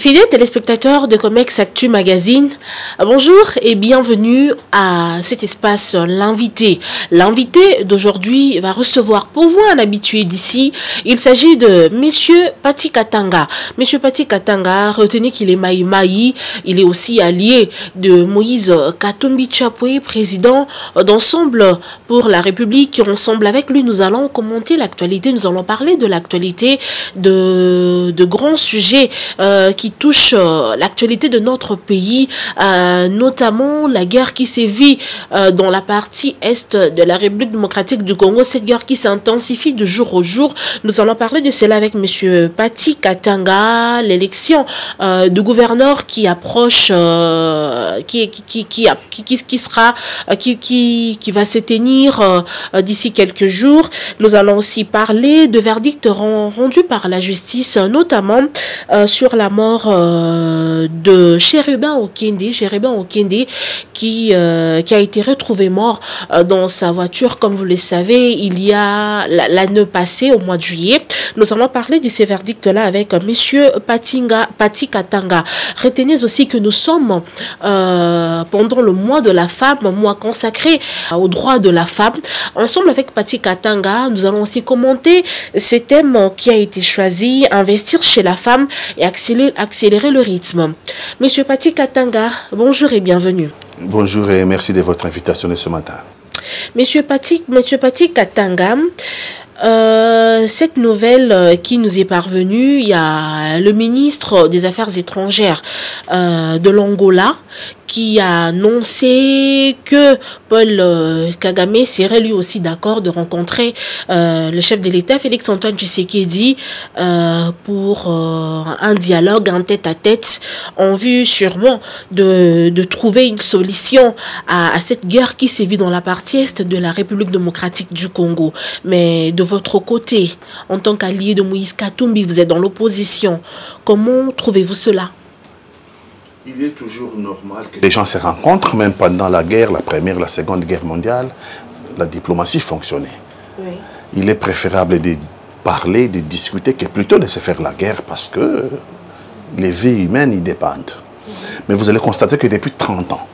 Fidèles téléspectateurs de Comex Actu Magazine, bonjour et bienvenue à cet espace, l'invité. L'invité d'aujourd'hui va recevoir pour vous un habitué d'ici. Il s'agit de Monsieur Pati Katanga. Monsieur Pati Katanga, retenez qu'il est Maï-Maï. Il est aussi allié de Moïse Katumbi Chapwe, président d'Ensemble pour la République. Ensemble avec lui, nous allons commenter l'actualité. Nous allons parler de l'actualité, de grands sujets qui touche l'actualité de notre pays, notamment la guerre qui sévit dans la partie est de la République démocratique du Congo, cette guerre qui s'intensifie de jour au jour. Nous allons parler de cela avec Monsieur Pati Katanga, l'élection du gouverneur qui approche, qui va se tenir d'ici quelques jours. Nous allons aussi parler de verdicts rendus par la justice, notamment sur la mort de Chérubin Okende qui a été retrouvé mort dans sa voiture, comme vous le savez, il y a l'année passée, au mois de juillet. Nous allons parler de ces verdicts-là avec Monsieur Pati Katanga. Retenez aussi que nous sommes pendant le mois de la femme, mois consacré aux droits de la femme. Ensemble avec Pati Katanga, nous allons aussi commenter ce thème qui a été choisi, investir chez la femme et accélérer le rythme. Monsieur Pati Katanga, bonjour et bienvenue. Bonjour et merci de votre invitation de ce matin. Monsieur Pati Katanga, cette nouvelle qui nous est parvenue, il y a le ministre des Affaires étrangères de l'Angola qui a annoncé que Paul Kagame serait lui aussi d'accord de rencontrer le chef de l'État, Félix-Antoine Tshisekedi, pour un dialogue, un tête-à-tête, en vue sûrement de trouver une solution à cette guerre qui sévit dans la partie est de la République démocratique du Congo. Mais de votre côté, en tant qu'allié de Moïse Katumbi, vous êtes dans l'opposition. Comment trouvez-vous cela? Il est toujours normal que les gens se rencontrent, même pendant la guerre, la première, la seconde guerre mondiale, la diplomatie fonctionnait. Oui. Il est préférable de parler, de discuter, que plutôt de se faire la guerre, parce que les vies humaines y dépendent. Mais vous allez constater que depuis 30 ans,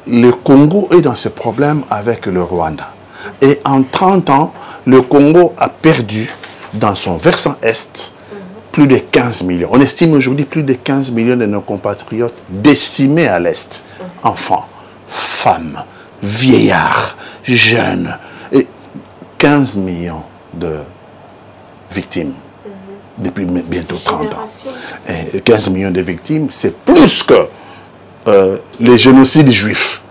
le Congo est dans ce problème avec le Rwanda. Et en 30 ans, le Congo a perdu dans son versant est plus de 15 millions. On estime aujourd'hui plus de 15 millions de nos compatriotes décimés à l'Est. Enfants, femmes, vieillards, jeunes. Et 15 millions de victimes depuis bientôt 30 ans. Et 15 millions de victimes, c'est plus que les génocides juifs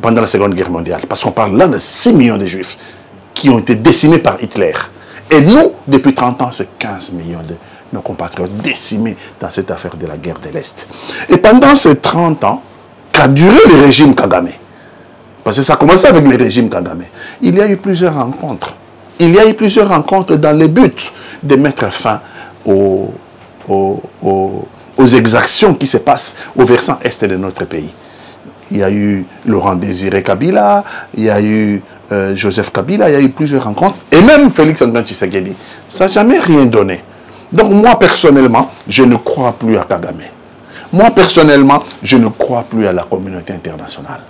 pendant la Seconde Guerre mondiale. Parce qu'on parle là de 6 millions de juifs qui ont été décimés par Hitler. Et nous, depuis 30 ans, c'est 15 millions de nos compatriotes décimés dans cette affaire de la guerre de l'Est. Et pendant ces 30 ans, qu'a duré le régime Kagame, parce que ça a commencé avec le régime Kagame, il y a eu plusieurs rencontres. Il y a eu plusieurs rencontres dans le but de mettre fin aux exactions qui se passent au versant est de notre pays. Il y a eu Laurent Désiré Kabila, il y a eu Joseph Kabila, il y a eu plusieurs rencontres, et même Félix-Antoine Tshisekedi. Ça n'a jamais rien donné. Donc moi, personnellement, je ne crois plus à Kagame. Moi, personnellement, je ne crois plus à la communauté internationale.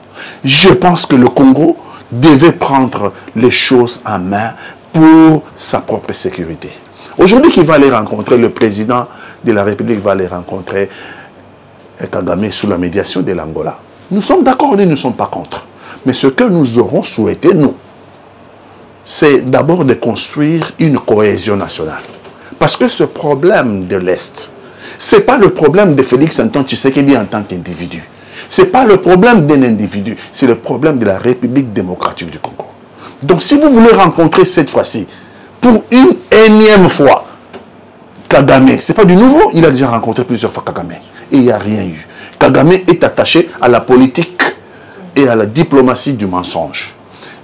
Je pense que le Congo devait prendre les choses en main pour sa propre sécurité. Aujourd'hui, qu'il va aller rencontrer, le président de la République va aller rencontrer Kagame sous la médiation de l'Angola. Nous sommes d'accord, nous ne sommes pas contre. Mais ce que nous aurons souhaité, nous, c'est d'abord de construire une cohésion nationale. Parce que ce problème de l'Est, ce n'est pas le problème de Félix-Antoine Tshisekedi en tant qu'individu. Ce n'est pas le problème d'un individu, c'est le problème de la République démocratique du Congo. Donc si vous voulez rencontrer cette fois-ci, pour une énième fois, Kagame, ce n'est pas du nouveau, il a déjà rencontré plusieurs fois Kagame. Et il n'y a rien eu. Kagame est attaché à la politique et à la diplomatie du mensonge.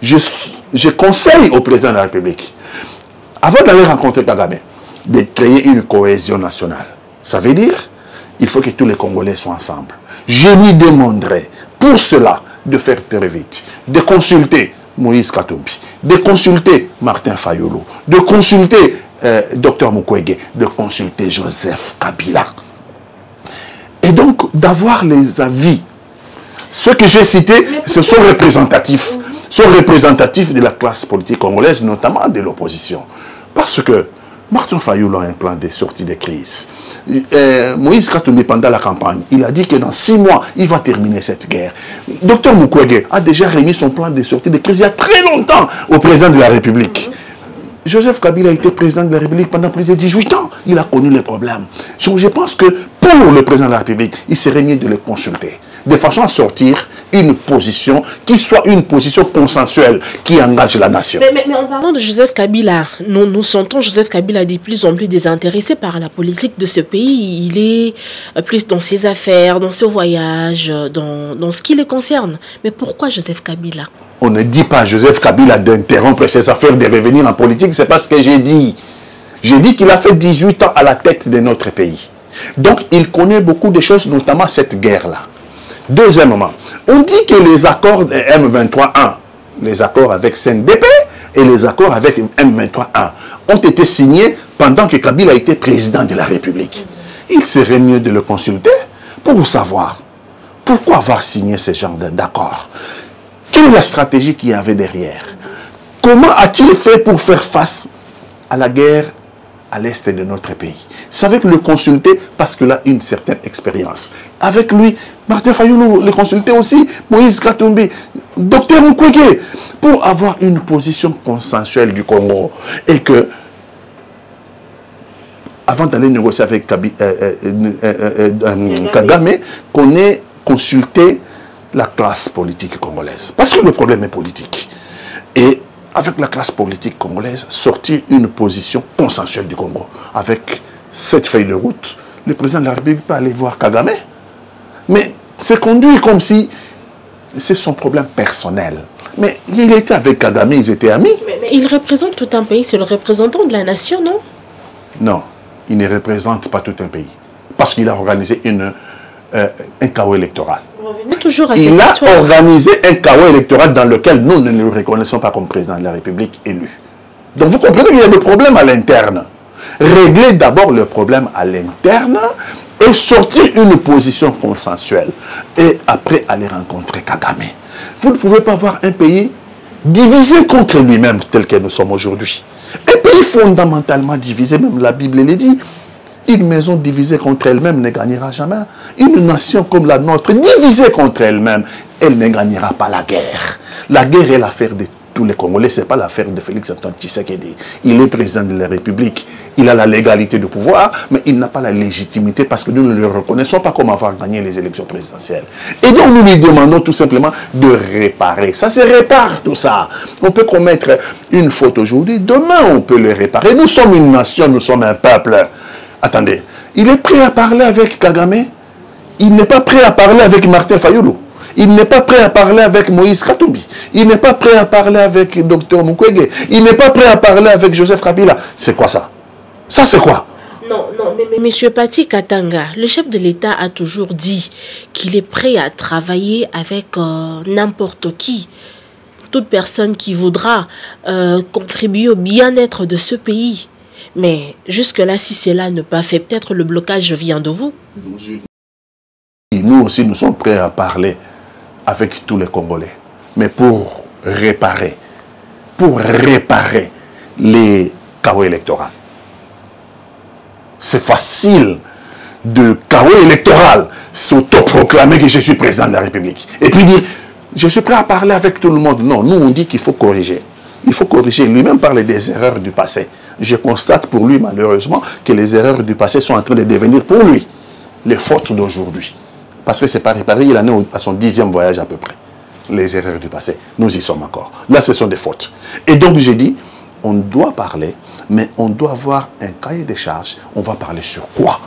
Je conseille au président de la République, avant d'aller rencontrer Kagame, de créer une cohésion nationale. Ça veut dire, il faut que tous les Congolais soient ensemble. Je lui demanderai, pour cela, de faire très vite, de consulter Moïse Katumbi, de consulter Martin Fayulu, de consulter Dr Mukwege de consulter Joseph Kabila. Et donc, d'avoir les avis. Ceux que j'ai cités, ce sont représentatifs. Sont représentatifs de la classe politique congolaise, notamment de l'opposition. Parce que Martin Fayulu a un plan de sortie de crise. Moïse Katumbi, pendant la campagne, il a dit que dans 6 mois, il va terminer cette guerre. Dr Mukwege a déjà remis son plan de sortie de crise il y a très longtemps au président de la République. Joseph Kabila a été président de la République pendant plus de 18 ans. Il a connu les problèmes. Je pense que pour le président de la République, il serait mieux de le consulter, de façon à sortir une position qui soit une position consensuelle qui engage la nation. Mais en parlant de Joseph Kabila, nous sentons Joseph Kabila de plus en plus désintéressé par la politique de ce pays. Il est plus dans ses affaires, dans ses voyages, dans ce qui le concerne. Mais pourquoi Joseph Kabila? On ne dit pas à Joseph Kabila d'interrompre ses affaires, de revenir en politique. C'est pas ce que j'ai dit. J'ai dit qu'il a fait 18 ans à la tête de notre pays. Donc, il connaît beaucoup de choses, notamment cette guerre-là. Deuxièmement, on dit que les accords de M23-1, les accords avec CNDP et les accords avec M23-1 ont été signés pendant que Kabila était président de la République. Il serait mieux de le consulter pour savoir pourquoi avoir signé ce genre d'accord. Quelle est la stratégie qu'il y avait derrière? Comment a-t-il fait pour faire face à la guerre à l'est de notre pays? C'est avec le consulter parce qu'il a une certaine expérience. Avec lui, Martin Fayulu le consulter aussi, Moïse Katumbi, Dr Mukwege, pour avoir une position consensuelle du Congo. Et que, avant d'aller négocier avec Kagame, qu'on ait consulté la classe politique congolaise. Parce que le problème est politique. Et avec la classe politique congolaise, sortir une position consensuelle du Congo. Avec cette feuille de route, le président de la République peut aller voir Kagame. Mais c'est conduit comme si c'est son problème personnel. Mais il était avec Kagame, ils étaient amis. Mais il représente tout un pays, c'est le représentant de la nation, non? Non, il ne représente pas tout un pays. Parce qu'il a organisé un chaos électoral. Toujours à il a organisé un chaos électoral dans lequel nous ne le reconnaissons pas comme président de la République élu. Donc vous comprenez qu'il y a des problèmes à l'interne. Régler d'abord le problème à l'interne et sortir une position consensuelle. Et après aller rencontrer Kagame. Vous ne pouvez pas avoir un pays divisé contre lui-même tel que nous sommes aujourd'hui. Un pays fondamentalement divisé, même la Bible le dit. Une maison divisée contre elle-même ne gagnera jamais. Une nation comme la nôtre, divisée contre elle-même, elle ne gagnera pas la guerre. La guerre est l'affaire de tous les Congolais, ce n'est pas l'affaire de Félix Antoine Tshisekedi. Il est président de la République, il a la légalité de pouvoir, mais il n'a pas la légitimité parce que nous ne le reconnaissons pas comme avoir gagné les élections présidentielles. Et donc nous lui demandons tout simplement de réparer. Ça se répare tout ça. On peut commettre une faute aujourd'hui, demain on peut le réparer. Nous sommes une nation, nous sommes un peuple. Attendez, il est prêt à parler avec Kagame. Il n'est pas prêt à parler avec Martin Fayulu. Il n'est pas prêt à parler avec Moïse Katumbi. Il n'est pas prêt à parler avec Dr Mukwege. Il n'est pas prêt à parler avec Joseph Kabila. C'est quoi ça? Ça c'est quoi? Non, mais M. Pati Katanga, le chef de l'État a toujours dit qu'il est prêt à travailler avec n'importe qui. Toute personne qui voudra contribuer au bien-être de ce pays. Mais jusque-là, si cela n'est pas fait, peut-être le blocage vient de vous. Et nous aussi, nous sommes prêts à parler avec tous les Congolais. Mais pour réparer les chaos électoraux. C'est facile de chaos électoral s'autoproclamer que je suis président de la République. Et puis dire, je suis prêt à parler avec tout le monde. Non, nous on dit qu'il faut corriger. Il faut corriger. Lui-même parle des erreurs du passé. Je constate pour lui, malheureusement, que les erreurs du passé sont en train de devenir pour lui les fautes d'aujourd'hui. Parce que c'est pas réparé, il en est à son 10e voyage à peu près. Les erreurs du passé, nous y sommes encore. Là, ce sont des fautes. Et donc, j'ai dit, on doit parler, mais on doit avoir un cahier de charges. On va parler sur quoi?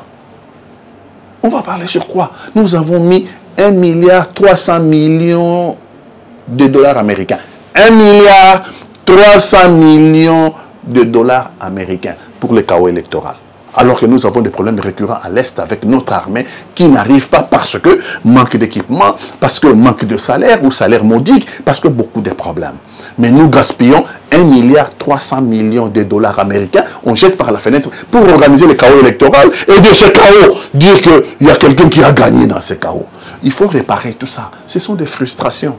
On va parler sur quoi? Nous avons mis 1,3 milliard de dollars américains. 1,3 milliard de dollars américains pour le chaos électoral. Alors que nous avons des problèmes récurrents à l'Est avec notre armée qui n'arrive pas parce que manque d'équipement, parce que manque de salaire ou salaire modique, parce que beaucoup de problèmes. Mais nous gaspillons 1,3 milliard de dollars américains, on jette par la fenêtre pour organiser le chaos électoral et de ce chaos, dire qu'il y a quelqu'un qui a gagné dans ce chaos. Il faut réparer tout ça. Ce sont des frustrations.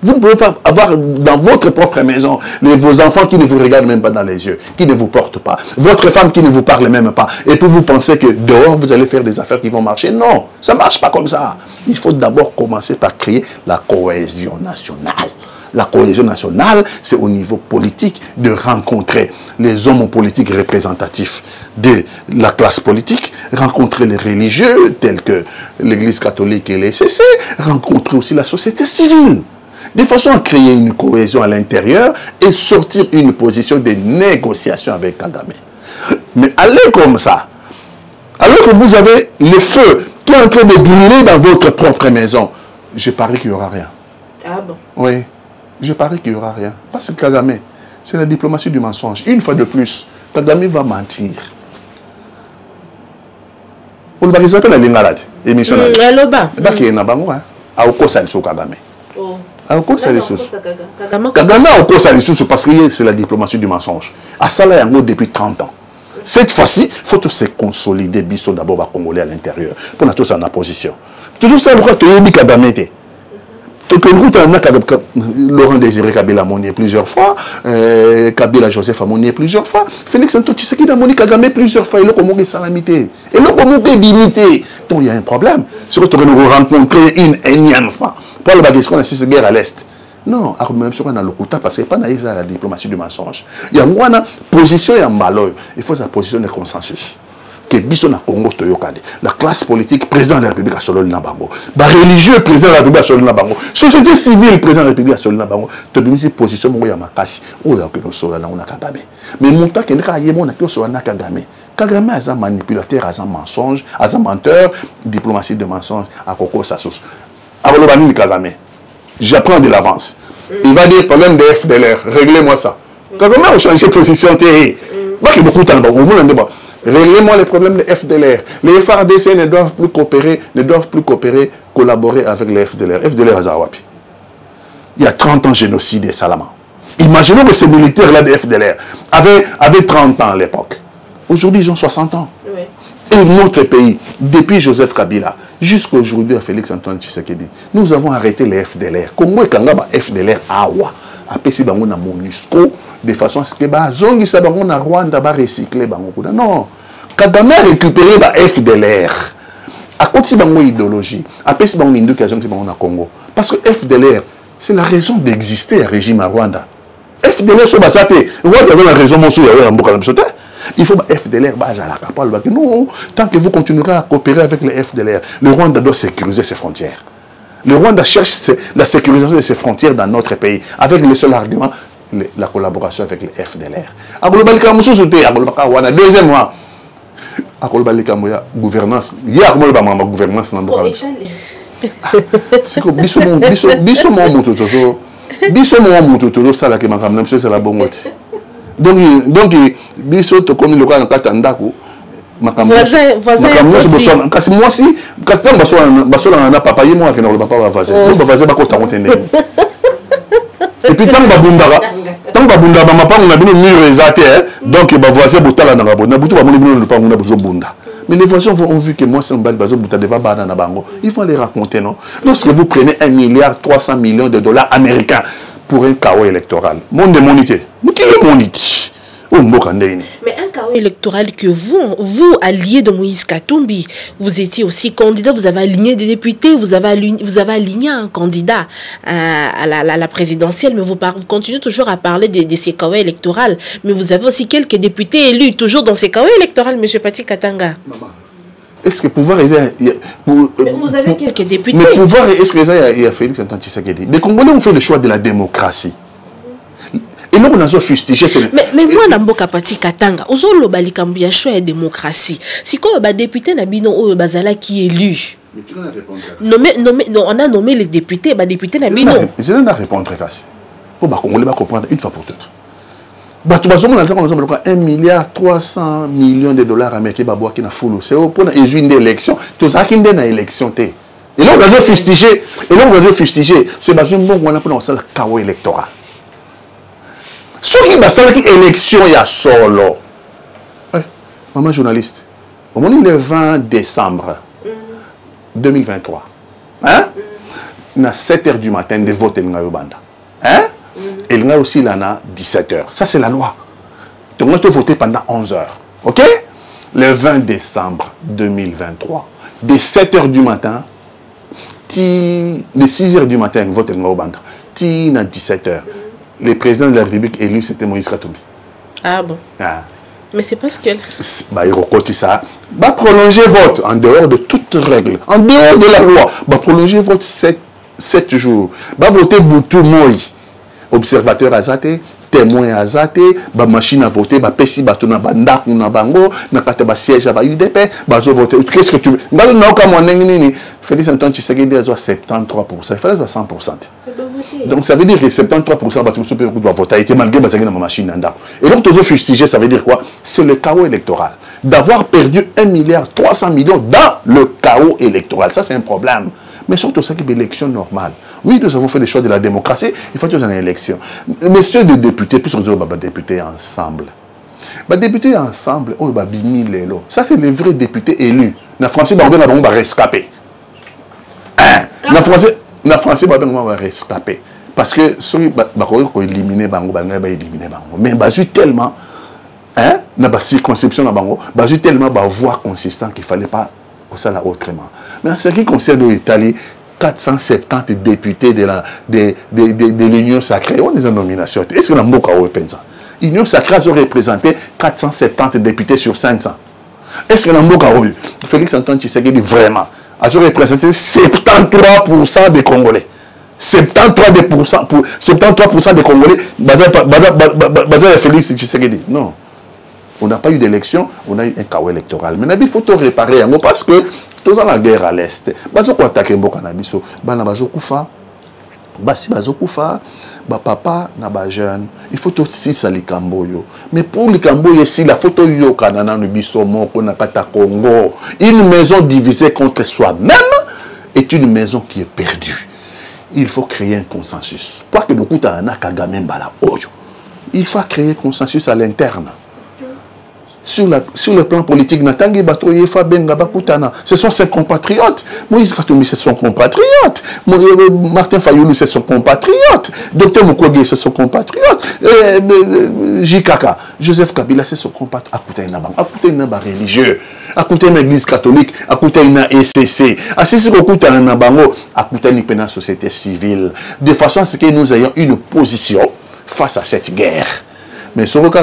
Vous ne pouvez pas avoir dans votre propre maison vos enfants qui ne vous regardent même pas dans les yeux, qui ne vous portent pas, votre femme qui ne vous parle même pas, et puis vous pensez que dehors vous allez faire des affaires qui vont marcher. Non, ça ne marche pas comme ça. Il faut d'abord commencer par créer la cohésion nationale. La cohésion nationale, c'est au niveau politique de rencontrer les hommes politiques représentatifs de la classe politique, rencontrer les religieux tels que l'Église catholique et les CC, rencontrer aussi la société civile. De façon à créer une cohésion à l'intérieur et sortir une position de négociation avec Kagame. Mais allez comme ça, alors que vous avez le feu qui est en train de brûler dans votre propre maison, je parie qu'il n'y aura rien. Ah bon? Oui, je parie qu'il n'y aura rien. Parce que Kagame, c'est la diplomatie du mensonge. Une fois de plus, Kagame va mentir. On va les appeler la Lingalade, émission. Aloba. Donc, il y a un bango, hein. À Okosa, il Kagame. Oh. Kagame a encore ça parce que c'est la diplomatie du mensonge. À ça, là, depuis 30 ans. Cette fois-ci, il faut se consolider Bisso d'abord à Congolais à l'intérieur. Pour nous tous en opposition. Toujours ça, pourquoi tu es Kagame? Laurent Désiré Kabila a monnié plusieurs fois, Kabila Joseph a monnié plusieurs fois, Félix Antoine Tshisekedi a monnié Kagame plusieurs fois, et là, comment est salamité? Et là, comment est dignité? Donc, il y a un problème. C'est que tu vas rencontrer une énième fois. Pour le bâtiment, on a cette guerre à l'Est. Non, même si on a le coup parce que pas la diplomatie du mensonge. Il y a une position et un malheur. Il faut sa position de consensus. Que biso na Congo toyokade. La classe politique, président de la République a solo na bango. Ba religieux, président de la République a solo na bango. Société civile, président de la République a solo na bango. To bimisi position mo ya makasi. O ya que no solo na una Kagame. Mais mon temps que ndeka yebo na ko solo na Kagame. Kagame a un manipulateur, a un mensonge, a un menteur, diplomatie de mensonge à Koko Sassous. Alors le Kagame. J'apprends de l'avance. Il va dire problème de FDLR, réglez-moi ça. Kagame a changé de position terrible. Pas que beaucoup de temps, au monde réglez-moi les problèmes de FDLR. Les FARDC ne doivent plus coopérer, collaborer avec les FDLR. FDLR à Zawapi. Il y a 30 ans, génocide et Salama. Imaginons que ces militaires-là de FDLR avaient 30 ans à l'époque. Aujourd'hui, ils ont 60 ans. Oui. Et notre pays, depuis Joseph Kabila, jusqu'à aujourd'hui à Félix Antoine Tshisekedi, nous avons arrêté les FDLR. Congo et Kangaba, FDLR, Awa. Après, si on a MONUSCO, de façon à ce que Zongi Sabango na Rwanda va recycler Bango. Non. Kagame a récupéré les FDLR. À côté de cette idéologie, après, si on a une occasion au Congo. Parce que FDLR, c'est la raison d'exister à régime à Rwanda. FDLR, c'est la raison de il faut que FDLR base à la capable. Non, tant que vous continuerez à coopérer avec les FDLR, le Rwanda doit sécuriser ses frontières. Le Rwanda cherche la sécurisation de ses frontières dans notre pays, avec le seul argument, la collaboration avec les FDLR. Deuxièmement, gouvernance. Il y a une gouvernance dans le monde. C'est comme donc biso to comme le roi en katandako voisin kasi moi si kasi basola na papa yemo ke na le papa va voisin ba ko tangotende et puis tant babunda ba mapa na bino mur ezate donc ba voisin botala na babona butu ba moni bino le pa ngona bozo bunda. Mais les voisins ont vu que moi, c'est un bal bazo buta deva bana na bango. Ils vont les raconter, non? Lorsque vous prenez 1,3 milliard de dollars américains pour un chaos électoral, monde de monité. Mais quel est monité? Mais un chaos électoral que vous, alliés de Moïse Katumbi, vous étiez aussi candidat, vous avez aligné des députés, vous avez aligné un candidat à la présidentielle, mais vous continuez toujours à parler de ces chaos électoraux. Mais vous avez aussi quelques députés élus, toujours dans ces chaos électoraux, M. Pati Katanga. Maman, est-ce que pouvoir... Mais vous avez quelques députés. Mais pouvoir, est-ce que il y a Félix Antoine Tshisekedi? Les Congolais ont fait le choix de la démocratie. Et nous, on a fustigé. Mais moi, Namboka Pati Katanga, ozolo balikambu ya choix et démocratie. Si quoi, bah député Nabino ou Bazala qui est élu. Mais tu n'as répondu. On a nommé les députés, bah député Nabino. Je n'ai pas répondu. Pour les Congolais comprendre une fois pour toutes. 1 milliard 300 millions de dollars américains qui na foulou. C'est pour une élection. Tout ça qui est une élection. Et là, on va fustiger. C'est parce que on a pour le chaos électoral. Ce qui est l'élection, il y a solo. Maman journaliste, au moment le 20 décembre 2023, hein? À 7h du matin, de voter le Banda. Hein? Et il y a aussi là, 17h. Ça, c'est la loi. Donc, on a voté pendant 11 heures. OK? Le 20 décembre 2023, de 7h du matin, de 6h du matin, vote le Banda. Ti à 17h. Le président de la République élu, c'était Moïse Katumbi. Ah bon? Ah. Mais c'est parce que... Il recote ça. Va prolonger vote en dehors de toute règle. En dehors de la loi. Va prolonger vote 7 jours. Va voter Boutou Moi. Observateur azaté, témoin azaté, ba machine à voter, ba pesi ba tona banda na bango, na kata ba siège à ba UDP, ba zo voter. Qu'est-ce que tu veux? Ngalo na ka mo nini Félix Antoine Tshisekedi a 73%. Il fallait 100%. Donc ça veut dire que 73% ba tout doit voter et malgré ba na machine nda. Et donc toujours fustiger, ça veut dire quoi? C'est le chaos électoral. D'avoir perdu 1 milliard 300 millions dans le chaos électoral. Ça c'est un problème. Mais surtout, ça qui est l'élection normale. Oui, nous avons fait le choix de la démocratie, il faut que nous ayons une élection. Messieurs les députés, puis on va députés ensemble. Députés ensemble, on va bimi lelo. Ça, c'est les vrais députés élus. Na Français, on va rescaper. Na Français, on va rescaper. Parce que ceux qui ont éliminé Bango, ils vont éliminer Bango. Mais ils ont tellement, hein, dans la circonscription de Bango, ils ont tellement de voix consistantes qu'il ne fallait pas ça là autrement. Mais en ce qui concerne l'Italie, 470 députés de l'Union sacrée, on est en nomination. Est-ce que la Mboka Penza? L'Union sacrée a représenté 470 députés sur 500. Est-ce que la Mboka Félix Antoine Tshisekedi vraiment a représenté 73% des Congolais? 73% des Congolais basé Félix Tshisekedi. Non. On n'a pas eu d'élection, on a eu un chaos électoral. Mais il faut tout réparer parce que tous dans la guerre à l'Est, ils ont attaqué Mboka Nabiso, papa na jeune, il faut tout si ça les Camboyo. Mais pour les Camboyo ici, la photo yo kanana no biso moko na kata Congo, une maison divisée contre soi-même est une maison qui est perdue. Il faut créer un consensus. Pas que nous coûtons un Kagame mbala oyo. Il faut créer un consensus à l'interne. Sur le plan politique, ce sont ses compatriotes. Moïse Katumbi, c'est son compatriote. Martin Fayoulou, c'est son compatriote. Docteur Mukwege, c'est son compatriote. Jikaka, Joseph Kabila, c'est son compatriote. Akouta Inaba religieux. Akouta l'église catholique. Akouta Ina ECC. Assisi Akouta Inabango. Akouta Nipena société civile. De façon à ce que nous ayons une position face à cette guerre. Mais si on a une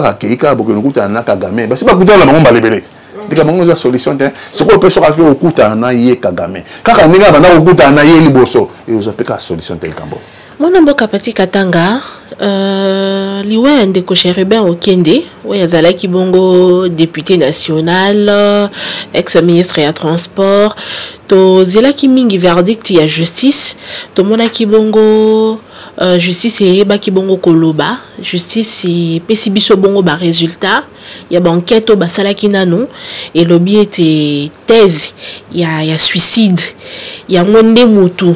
Kagame, c'est pas que la maman va libérer. Il y a une solution. Ce qu'on peut faire, c'est que Kagame. Quand on a une solution. Mon nom est Kapati Katanga. Liwe ndeko Cherubin Okende, Yazalaki Bongo, député national, ex-ministre ya transport. To zelaki mingi verdict ya justice. To monaki bongo justice et baki bongo koloba. Justice et pesi biso bongo ba résultat. Ya ba enquête ba salaki nanu et lobby était thèse ya suicide. Ya ngonde mutu.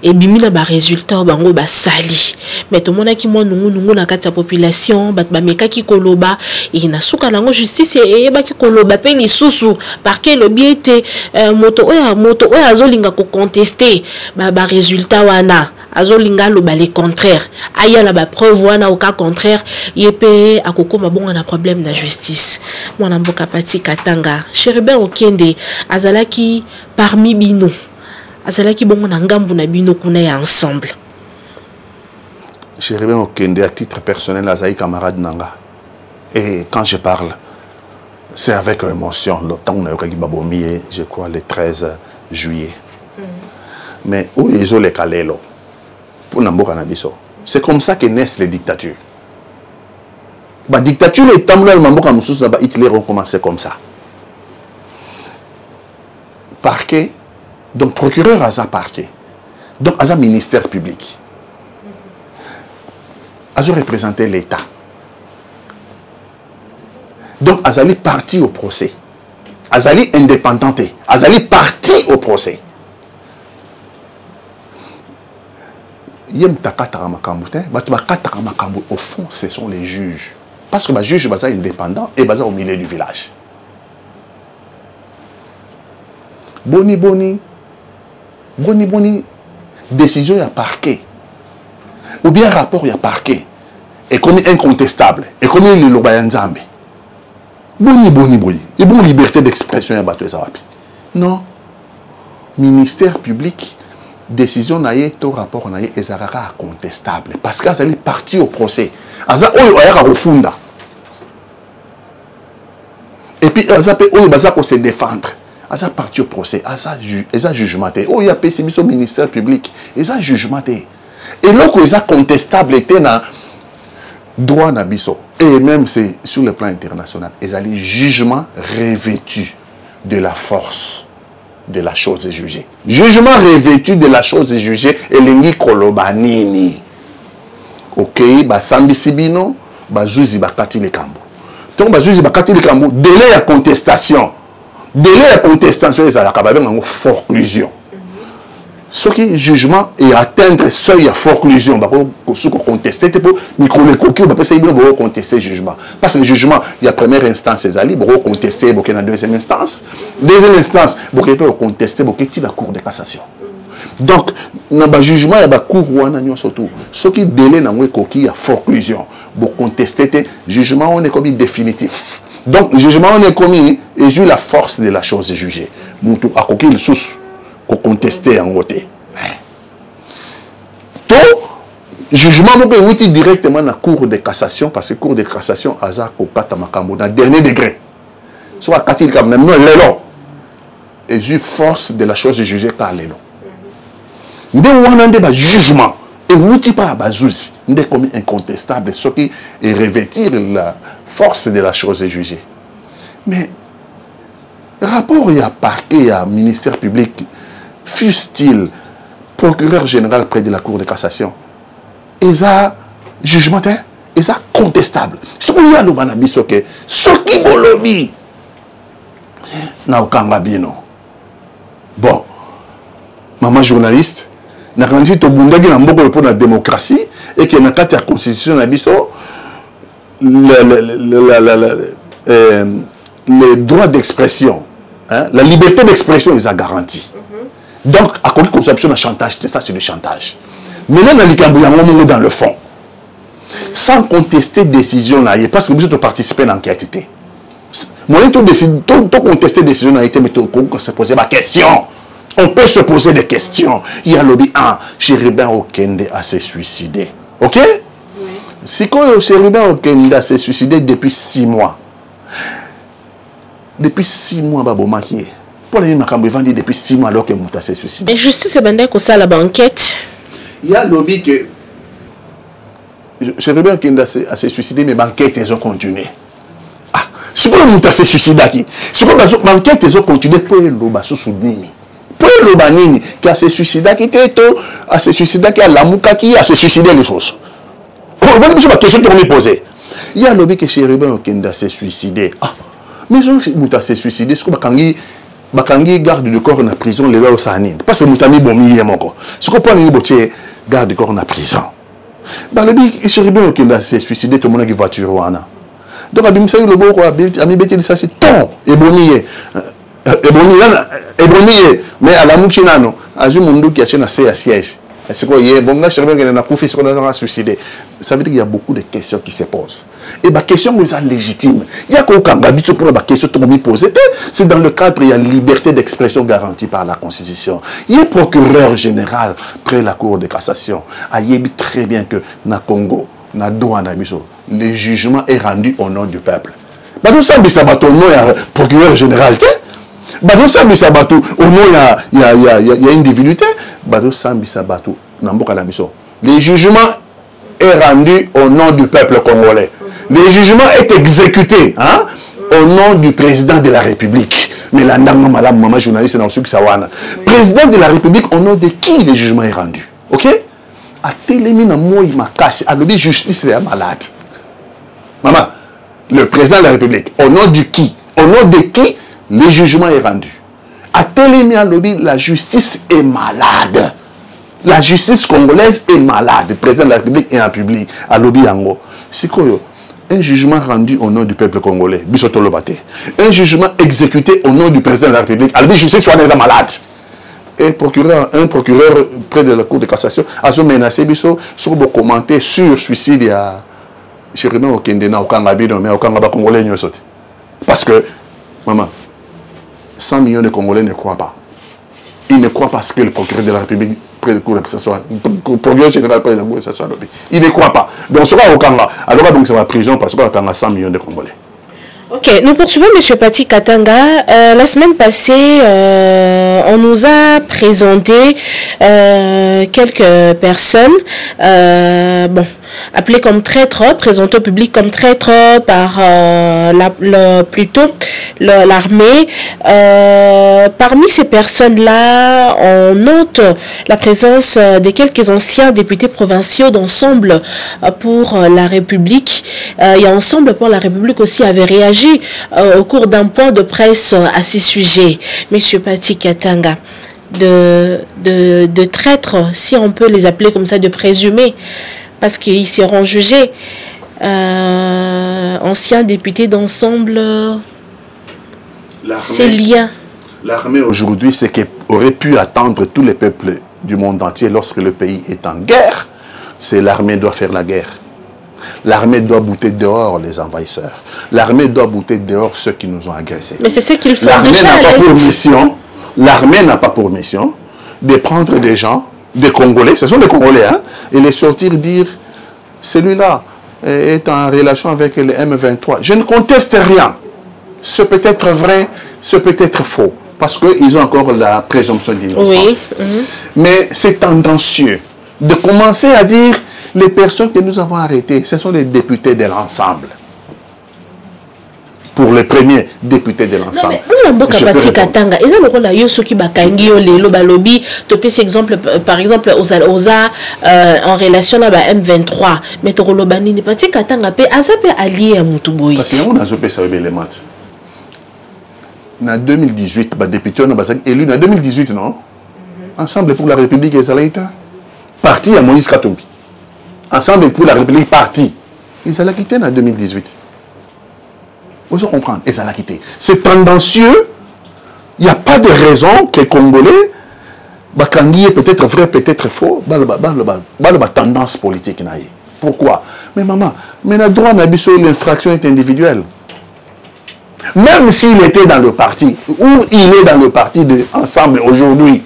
Et bimina ba résultat bango ba sali. Mais to monaki mo nungu na kati ya population ba mekaki koloba et na suka nango justice et baki koloba pe lisusu parce que lobby était moto oya azolinga ko contester ba résultat wana azolinga loba les contraire aya la ba preuve wana au cas contraire yepé akokoma bonga na problème na justice mwana mboka Pati Katanga Cherubin Okende azalaki parmi bino azalaki bongo na ngambu na bino kuna ya ensemble. Cherubin Okende à titre personnel azali camarade nanga et quand je parle c'est avec émotion. Le temps on a eu Babomi, je crois, le 13 juillet. Mais où ils ont les Kalelo pour Namboka Nabiso. C'est comme ça que naissent les dictatures. La dictature et Tamboula Namboka Moussous, Hitler ont commencé comme ça. Parquet, donc procureur à sa parquet, donc à sa ministère public. A représenté l'État. Donc, Azali parti au procès. Azali indépendanté. Azali parti au procès. Yem takatara makambo te, bakatara makambo au fond ce sont les juges. Parce que les juges sont indépendants et basés au milieu du village. Boni décision ya parquet. Ou bien rapport ya parquet. Et comme incontestable. Et comme il est le bayanzambe. Boni. Et bon liberté d'expression ya bato ezawapi. Non. Ministère public. Décision naie to rapport naie ezaraka contestable parce que ça est parti au procès aza oyo ayaka refunda et puis aza pe oyo baza ko se défendre aza parti au procès aza jugement oyo ya pesi biso ministère public eza jugement et loko eza contestable était na droit na biso et même c'est sur le plan international ezali jugement revêtu de la force de la chose jugée. Jugement revêtu de la chose jugée et lingi kolobanini. Ok, ba sambi sibino, ba zuzi bakati le kambo. Donc ba zuzi bakati le kambo, délai à contestation. Délai à contestation les alaka ba benga forclusion. Ce qui jugement et atteindre seuil à forclusion, ba ko contester te pour micro le coquille ba pesa ibino ba contester jugement. Parce que le jugement, il y a première instance les ali, ba contester ba na deuxième instance. Deuxième instance, ba peut contester ba la cour de cassation. Donc na ba jugement ya ba cour wana nyo surtout. Ce qui délai na ngwe coquille à forclusion, ba contester te jugement on est comme définitif. Donc jugement on est commis et joue la force de la chose jugée. Mutu a coquille sous contester en côté. Tout jugement nous peut directement dans la cour de cassation parce que cour de cassation aza ko kata makambo dans dernier degré. Soit katil comme même lelo et ju force de la chose jugée par lelo. Nde wana nde ba jugement et wuti pa bazuzi nde comme incontestable ce qui est revêtir la force de la chose jugée. Mais rapport il y a parquet il y a ministère public fût-il procureur général près de la cour de cassation et ça jugement et ça contestable ce qu'il y a le banabiso que ce qui bolobi na okanga bino bon maman journaliste na kanzi to bundagi na mboko pour la démocratie et que na kati ya constitution na biso les droits d'expression hein, la liberté d'expression est garantie. Donc, à cause de conception de chantage, ça c'est le chantage. Maintenant, on est dans le fond. Sans contester décision, parce que vous êtes participé à l'enquête. Moi, tout contester décision, mais on se poser la question. On peut se poser des questions. Il y a lobby 1, Chérubin Okende a se suicidé. Ok? Oui. Si Chérubin Okende a se suicidé depuis 6 mois. Depuis 6 mois, Babo Makié. Pour les Makambo vendit depuis 6 mois alors que Mouta s'est suicidé. Et justice est que ça la banquette. Il y a lobby que Chérubin qui a se suicidé, mais banquettes ils ont continué. Ah, c'est quoi Mouta s'est suicidé? C'est quoi banquettes ils ont continué pour le loba sous Nini. Pour le loba Nini qui a se suicidé qui était a se suicidé qui a la mouka qui a se suicidé les choses. Bon, c'est ma question pour me poser. Il y a lobby que Chérubin qui a se suicidé. Ah, mais Mouta s'est suicidé, c'est quoi bakangi garde de corps en prison les lois au sanine parce que mutami bomi yemoko ce qu'on prend ni botier garde de corps en prison dans le but Chérubin qui s'est suicidé tout le monde qui voiture wana donc abimisa le boko ami beti ça c'est ton et boniye mais à la mukhinano azu mundu qui a chena siège c'est quoi hier bon là Chérubin qui n'a pas fait ce qu'on a suicidé ça veut dire qu'il y a beaucoup de questions qui se posent et les questions sont légitimes il y a qu'aucun habitude pour la question que me poser c'est dans le cadre il y a liberté d'expression garantie par la constitution il y a procureur général près la cour de cassation il y a très bien que na Congo na douane le jugement est rendu au nom du peuple nous sommes au nom du procureur général nous sommes au nom il y a individualité nous sommes le jugement est rendu au nom du peuple congolais. Le jugement est exécuté hein, au nom du président de la République. Mais la madame, maman journaliste, président de la République, au nom de qui le jugement est rendu? Ok? A télémina moi ma casse, a lobby justice est malade. Maman, le président de la République, au nom du qui, au nom de qui le jugement est rendu. À Télémia Lobby, la justice est malade. La justice congolaise est malade. Le président de la République est en public, à Lobby Yango. C'est quoi? Un jugement rendu au nom du peuple congolais, Bissoto Lobate. Un jugement exécuté au nom du président de la République. Alors, justice soit des malades. Et un procureur près de la Cour de cassation a menacé Bisso sur vos commentaires sur suicide à Chirima Okendena au Kangabino, mais au Kangaba Congolais. Parce que, maman, 100 millions de Congolais ne croient pas. Ils ne croient pas ce que le procureur de la République près de la Cour de cassation, le procureur général près de la Cour de cassation, ils ne croient pas. Donc, ce sera au Kanga. Alors, donc, c'est la prison parce qu'on a 100 millions de Congolais. Ok, nous poursuivons M. Pati Katanga. La semaine passée, on nous a présenté quelques personnes appelées comme traîtres, présentées au public comme traîtres par l'armée. Parmi ces personnes-là, on note la présence de quelques anciens députés provinciaux d'Ensemble pour la République. Et Ensemble pour la République aussi avait réagi au cours d'un point de presse à ces sujets. Monsieur Pati Katanga, de traîtres, si on peut les appeler comme ça, de présumés, parce qu'ils seront jugés, anciens députés d'Ensemble, ces liens. L'armée aujourd'hui, c'est qu'aurait pu attendre tous les peuples du monde entier lorsque le pays est en guerre, c'est l'armée doit faire la guerre. L'armée doit bouter dehors les envahisseurs. L'armée doit bouter dehors ceux qui nous ont agressés. Mais c'est ce qu'ils font déjà à l'Est. L'armée n'a pas pour mission de prendre des gens, des Congolais, ce sont des Congolais, hein, et les sortir dire, celui-là est en relation avec le M23. Je ne conteste rien. Ce peut être vrai, ce peut être faux, parce qu'ils ont encore la présomption d'innocence. Oui. Mais c'est tendancieux de commencer à dire les personnes que nous avons arrêtées, ce sont les députés de l'ensemble. Pour les premiers députés de l'ensemble. Par exemple, en relation avec M23, mais Torolobani, parce que allié à Moutouboït. Parce que nous avons fait l'élément. En 2018, les députés ont été élus en 2018, non? Ensemble pour la République et Zalaïta. Parti à Moïse Katumbi. Ensemble pour la République, parti. Ils allaient quitter en 2018. Vous comprenez? Ils allaient quitter. C'est tendancieux. Il n'y a pas de raison que les Congolais, Bakangi est peut-être vrai, peut-être faux, la tendance politique. Pourquoi? Mais maman, mais le droit d'habitude, l'infraction est individuelle. Même s'il était dans le parti, ou il est dans le parti de Ensemble aujourd'hui,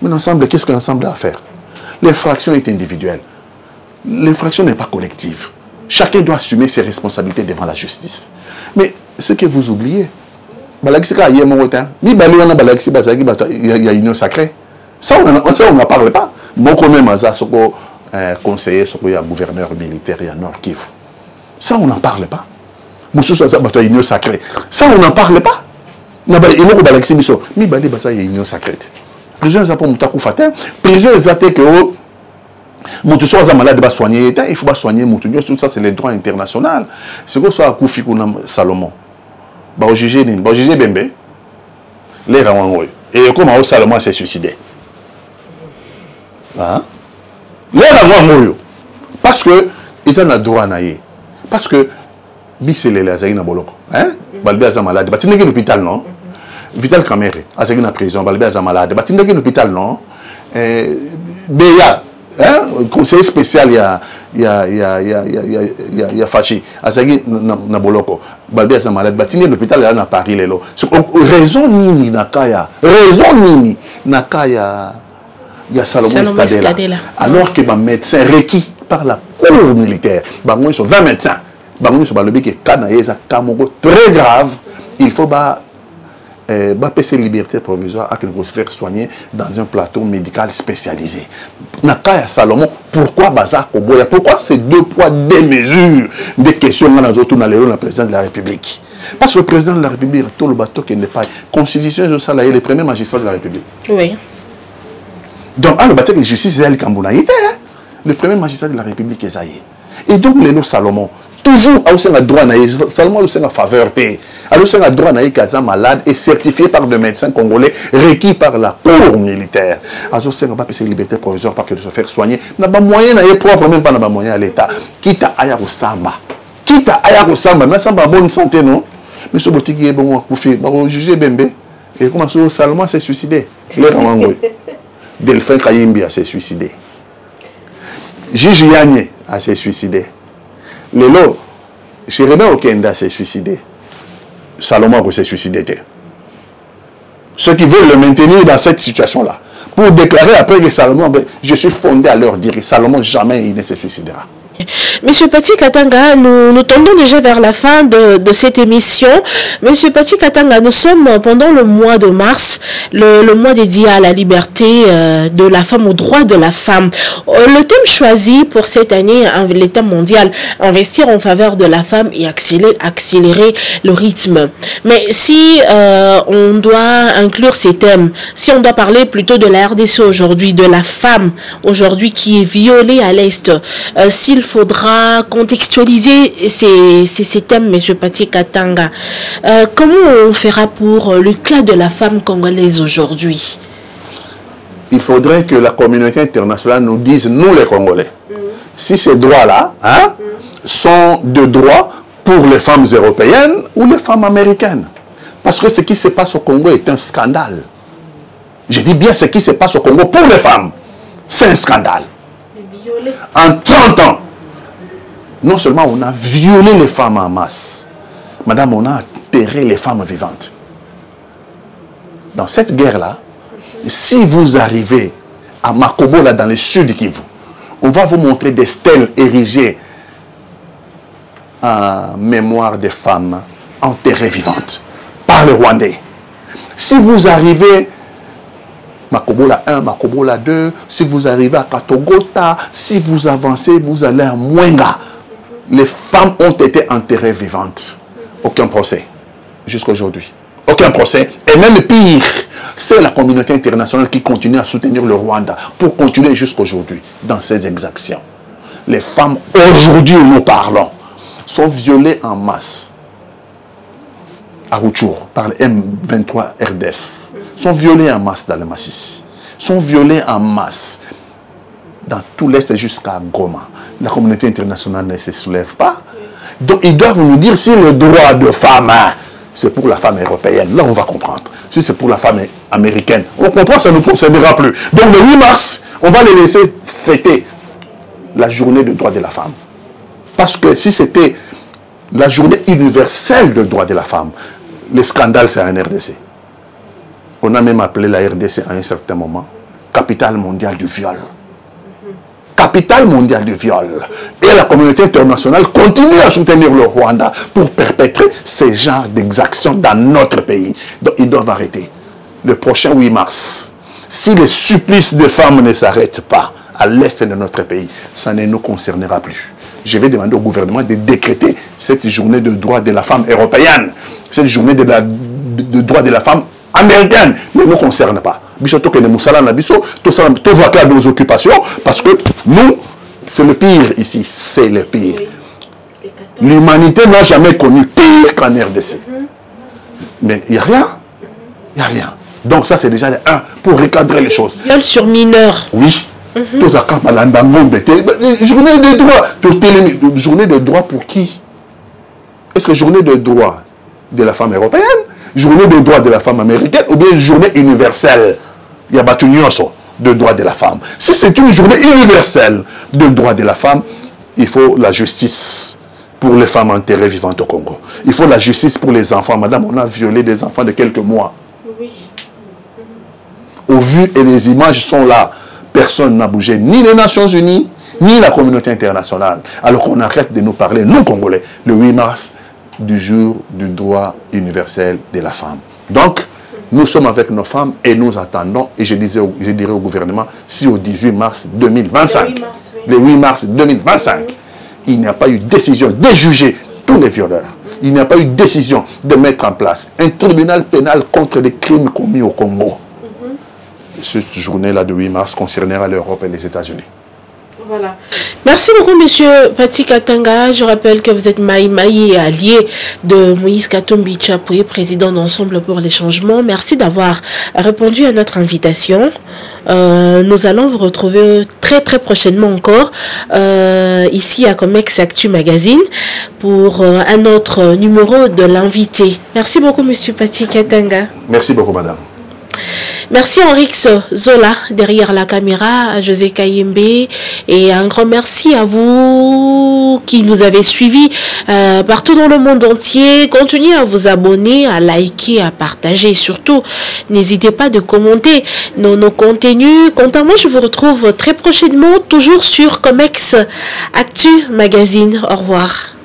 mais l'Ensemble, qu'est-ce que l'Ensemble a à faire? L'infraction est individuelle. L'infraction n'est pas collective. Chacun doit assumer ses responsabilités devant la justice. Mais ce que vous oubliez, il y a une sacrée. Ça, on n'en parle pas. Moi, quand même, conseiller, il y a gouverneur militaire, il y a Nord Kivu. Ça, on n'en parle pas. Il y a une sacrée. Ça, on n'en parle pas. Il y a une sacrée. Plusieurs que il faut soigner tout ça, c'est les droits internationaux. C'est quoi ça, Koufi Salomon? Bah, juger Bembe, les rangs. Et comment Salomon s'est suicidé? Hein? Les rangs, parce que ils ont le droit à naïe. Parce que Bissele les Azaïna Boloko. Hein? Balbé a malade. Bah, tu n'es qu'à l'hôpital, non? Vital Kamere, Azaïna prison, Balbé a malade. Bah, tu n'es qu'à l'hôpital, non? Béa. Hein? Conseiller spécial, il y a Fachi, Azagi Naboloko, Balbé a malade, Batini l'hôpital à Paris, Lelo. Raison Nini Nakaya, raison Nini Nakaya, il y a Salomon Stadela. Alors que les médecins requis par la cour militaire, ils sont 20 médecins, ils sont très grave, il faut passer liberté provisoire à que nous faire soigner dans un plateau médical spécialisé. Nakaya Salomon, pourquoi Bazar Koboya? Pourquoi ces deux poids, deux mesures des questions dans le président de la République? Parce que le président de la République, tout le bateau qui n'est pas constitution de Salaye, le premier magistrat de la République. Oui. Donc, le bateau de justice, c'est le Kambounaïté, le premier magistrat de la République est Zaïe. Et donc, Lélo Salomon, toujours à droit seulement à faveur. Alors c'est un droit à malade et certifié par des médecins congolais requis par la cour militaire. Alors c'est pas une liberté provisoire pour que je faire soigner. N'a pas moyen propre même pas n'a moyen à l'État. Quitte à aya samba. Quitte à aya samba, mais samba bonne santé non. Mais ce boutique est bon pour faire juger Bembe et comment ça Salomon s'est suicidé. Delphin Kayimbi s'est suicidé. Gigi Yanye s'est suicidé. Lelo, Chérébin Okenda s'est suicidé. Salomon s'est suicidé. Ceux qui veulent le maintenir dans cette situation-là, pour déclarer après que Salomon, je suis fondé à leur dire que Salomon jamais il ne se suicidera. Monsieur Pati Katanga, nous tendons déjà vers la fin de cette émission. Monsieur Pati Katanga, nous sommes pendant le mois de mars, le mois dédié à la liberté de la femme, au droit de la femme. Le thème choisi pour cette année, le thème mondial, investir en faveur de la femme et accélérer le rythme. Mais si on doit inclure ces thèmes, si on doit parler plutôt de la RDC aujourd'hui, de la femme aujourd'hui qui est violée à l'Est, s'il faudra contextualiser ces thèmes, M. Pati Katanga. Comment on fera pour le cas de la femme congolaise aujourd'hui? Il faudrait que la communauté internationale nous dise, nous les Congolais, si ces droits-là sont de droits pour les femmes européennes ou les femmes américaines. Parce que ce qui se passe au Congo est un scandale. Je dis bien ce qui se passe au Congo pour les femmes. C'est un scandale. En 30 ans, non seulement on a violé les femmes en masse, madame, on a enterré les femmes vivantes. Dans cette guerre-là, si vous arrivez à Makobola dans le sud Kivu, on va vous montrer des stèles érigées en mémoire des femmes enterrées vivantes par les Rwandais. Si vous arrivez Makobola 1, Makobola 2, si vous arrivez à Katogota, si vous avancez, vous allez à Mwenga. Les femmes ont été enterrées vivantes. Aucun procès. Jusqu'à aujourd'hui. Aucun procès. Et même pire, c'est la communauté internationale qui continue à soutenir le Rwanda pour continuer jusqu'à aujourd'hui dans ces exactions. Les femmes, aujourd'hui où nous parlons, sont violées en masse à Rutshuru par le M23 RDF. Sont violées en masse dans le Massissi. Sont violées en masse dans tout l'Est jusqu'à Goma. La communauté internationale ne se soulève pas. Donc ils doivent nous dire si le droit de femme, c'est pour la femme européenne. Là, on va comprendre. Si c'est pour la femme américaine, on comprend, ça ne nous concernera plus. Donc le 8 mars, on va les laisser fêter la journée de droit de la femme. Parce que si c'était la journée universelle de droit de la femme, le scandale, c'est en RDC. On a même appelé la RDC à un certain moment capitale mondiale du viol. Capitale mondiale du viol. Et la communauté internationale continue à soutenir le Rwanda pour perpétrer ces genres d'exactions dans notre pays. Donc ils doivent arrêter. Le prochain 8 mars, si les supplices des femmes ne s'arrêtent pas à l'est de notre pays, ça ne nous concernera plus. Je vais demander au gouvernement de décréter cette journée de droit de la femme européenne, cette journée de droit de la femme américaine, ne nous concerne pas. Nos occupations, parce que nous, c'est le pire ici, c'est le pire. L'humanité n'a jamais connu pire qu'en RDC. Mais il n'y a rien. Il n'y a rien. Donc ça, c'est déjà le 1 pour recadrer les choses. Viol sur mineur. Oui. Journée de droit. Journée de droit pour qui? Est-ce que journée de droit de la femme européenne, journée de droit de la femme américaine, ou bien journée universelle? Il y a de droit de la femme. Si c'est une journée universelle de droit de la femme, il faut la justice pour les femmes enterrées vivantes au Congo. Il faut la justice pour les enfants. Madame, on a violé des enfants de quelques mois. Oui. Au vu et les images sont là. Personne n'a bougé, ni les Nations Unies, ni la communauté internationale. Alors qu'on arrête de nous parler, nous Congolais, le 8 mars, du jour du droit universel de la femme. Donc, nous sommes avec nos femmes et nous attendons, et je dirais au gouvernement, si au 18 mars 2025, le 8 mars 2025, il n'y a pas eu décision de juger tous les violeurs. Il n'y a pas eu décision de mettre en place un tribunal pénal contre les crimes commis au Congo. Cette journée-là de 8 mars concernera l'Europe et les États-Unis. Voilà. Merci beaucoup, monsieur Pati Katanga. Je rappelle que vous êtes Maï et allié de Moïse Katumbi Chapoué, président d'Ensemble pour les changements. Merci d'avoir répondu à notre invitation. Nous allons vous retrouver très prochainement encore ici à Comex Actu Magazine pour un autre numéro de l'invité. Merci beaucoup, monsieur Pati Katanga. Merci beaucoup, madame. Merci Henrix Zola derrière la caméra, à José Kayembe, et un grand merci à vous qui nous avez suivis partout dans le monde entier. Continuez à vous abonner, à liker, à partager. Surtout, n'hésitez pas de commenter nos contenus. Quant à moi, je vous retrouve très prochainement, toujours sur Comex Actu Magazine. Au revoir.